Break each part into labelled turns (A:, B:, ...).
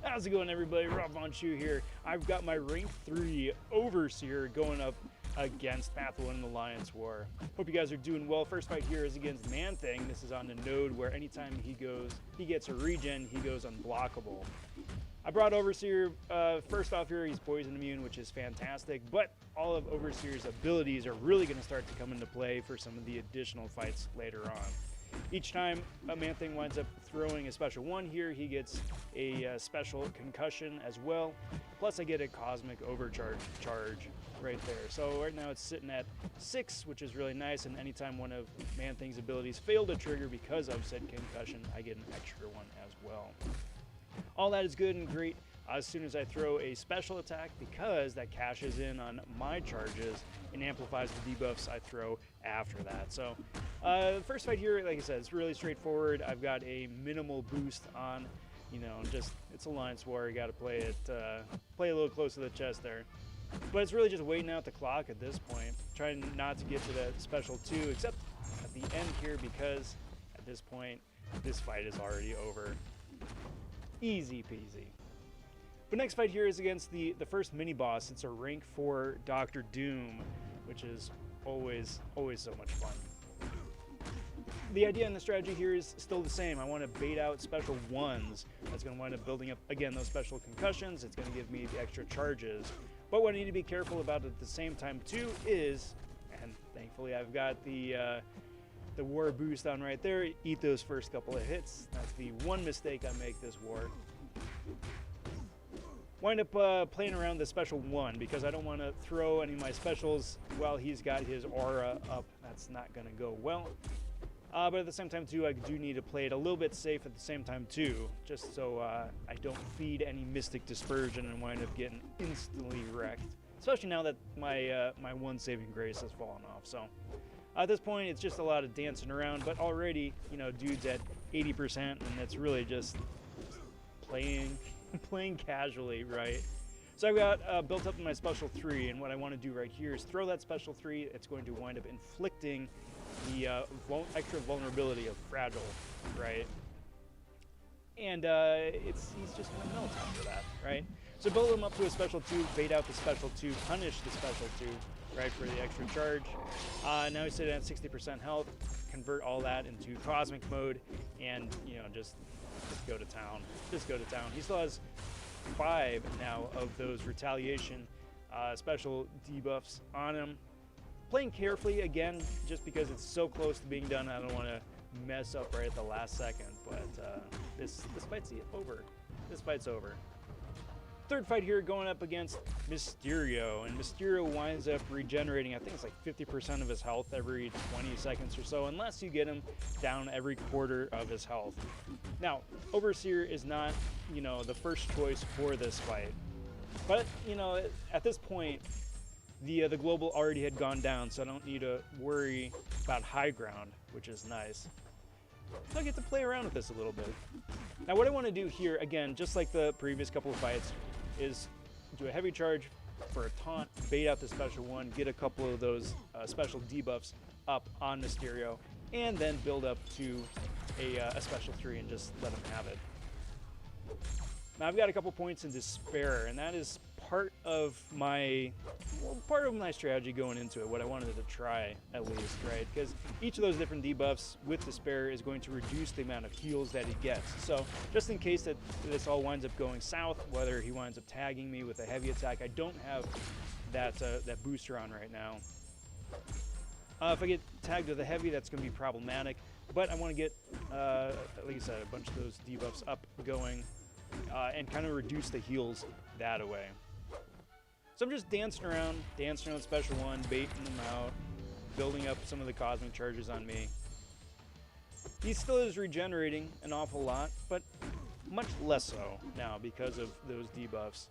A: How's it going, everybody? robvonshoe here. I've got my rank 3 Overseer going up against Path 1 in the Alliance War. Hope you guys are doing well. First fight here is against MANTHING. This is on the node where anytime he gets a regen, he goes unblockable. I brought Overseer, first off here, he's poison immune, which is fantastic, but all of Overseer's abilities are really going to start to come into play for some of the additional fights later on. Each time a MANTHING winds up throwing a special 1 here, he gets a special concussion as well. Plus I get a cosmic overcharge charge right there. So right now it's sitting at 6, which is really nice, and anytime one of MANTHING's abilities fail to trigger because of said concussion, I get an extra one as well. All that is good and great as soon as I throw a special attack, because that cashes in on my charges and amplifies the debuffs I throw after that. So the first fight here, like I said, it's really straightforward. I've got a minimal boost on, just it's Alliance War. You got to play it, play a little close to the chest there. But it's really just waiting out the clock at this point, trying not to get to that special 2, except at the end here, because at this point, this fight is already over. Easy peasy. But next fight here is against the first mini-boss. It's a rank 4 Dr. Doom, which is always so much fun. The idea and the strategy here is still the same. I want to bait out special 1s. That's going to wind up building up, again, those special concussions. It's going to give me the extra charges. But what I need to be careful about at the same time, too, is, and thankfully I've got the war boost on right there, eat those first couple of hits. That's the one mistake I make this war. Wind up playing around the special 1 because I don't want to throw any of my specials while he's got his aura up. That's not going to go well. But at the same time, too, I do need to play it a little bit safe at the same time, too, just so I don't feed any Mystic Dispersion and wind up getting instantly wrecked, especially now that my one saving grace has fallen off. So at this point, it's just a lot of dancing around, but already, dude's at 80%, and it's really just playing casually, right? So I've got built up in my special 3, and what I want to do right here is throw that special 3. It's going to wind up inflicting the extra vulnerability of Fragile, right? And he's just going to melt after that, right? So build him up to a special 2, bait out the special 2, punish the special 2, right, for the extra charge. Now he's sitting at 60% health, convert all that into Cosmic mode, and, just go to town. Just go to town. He still has 5 now of those retaliation special debuffs on him. Playing carefully, again, just because it's so close to being done, I don't want to mess up right at the last second, but this fight's over. This fight's over. Third fight here going up against Mysterio, and Mysterio winds up regenerating, I think it's like 50% of his health every 20 seconds or so, unless you get him down every quarter of his health. Now, Overseer is not, the first choice for this fight, but, at this point, the global already had gone down, so I don't need to worry about high ground, which is nice. So I get to play around with this a little bit. Now what I want to do here, again, just like the previous couple of fights, is do a heavy charge for a taunt, bait out the special 1, get a couple of those special debuffs up on Mysterio, and then build up to a special 3 and just let him have it. Now I've got a couple points in despair, and that is part of my strategy going into it, what I wanted to try at least, right? Because each of those different debuffs with despair is going to reduce the amount of heals that he gets. So just in case that this all winds up going south, whether he winds up tagging me with a heavy attack, I don't have that booster on right now. If I get tagged with a heavy, that's going to be problematic, but I want to get, like I said, a bunch of those debuffs up going, and kind of reduce the heals that away. So I'm just dancing around special 1, baiting them out, building up some of the cosmic charges on me. He still is regenerating an awful lot, but much less so now because of those debuffs.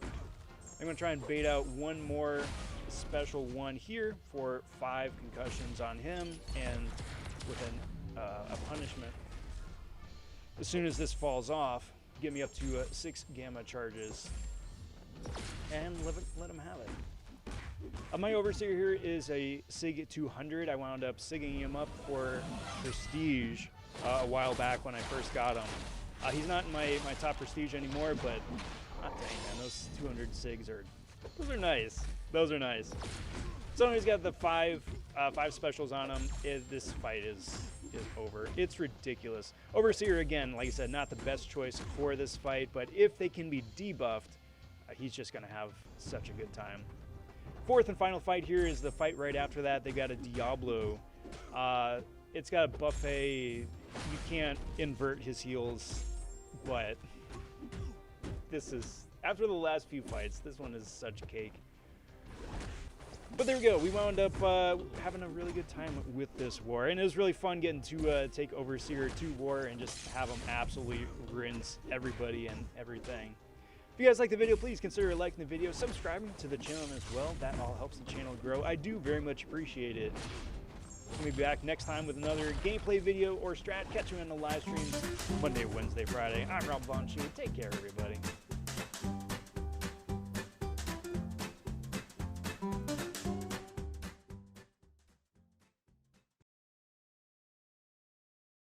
A: I'm going to try and bait out one more special 1 here for 5 concussions on him, and with a punishment. As soon as this falls off, get me up to 6 gamma charges, and let him have it. My Overseer here is a SIG 200. I wound up SIGging him up for Prestige a while back when I first got him. He's not in my top prestige anymore, but dang, man, those 200 SIGs those are nice. Those are nice. So he's got the five specials on him. This fight is over. It's ridiculous. Overseer, again, like I said, not the best choice for this fight, but if they can be debuffed, he's just going to have such a good time. Fourth and final fight here is the fight right after that. They got a Diablo. It's got a buffet. You can't invert his heals, but this is, after the last few fights, this one is such cake. But there we go. We wound up having a really good time with this war, and it was really fun getting to take Overseer to war and just have him absolutely rinse everybody and everything. If you guys like the video, please consider liking the video, subscribing to the channel as well. That all helps the channel grow. I do very much appreciate it. We'll be back next time with another gameplay video or strat. Catch you on the live streams Monday, Wednesday, Friday. I'm robvonshoe. Take care, everybody.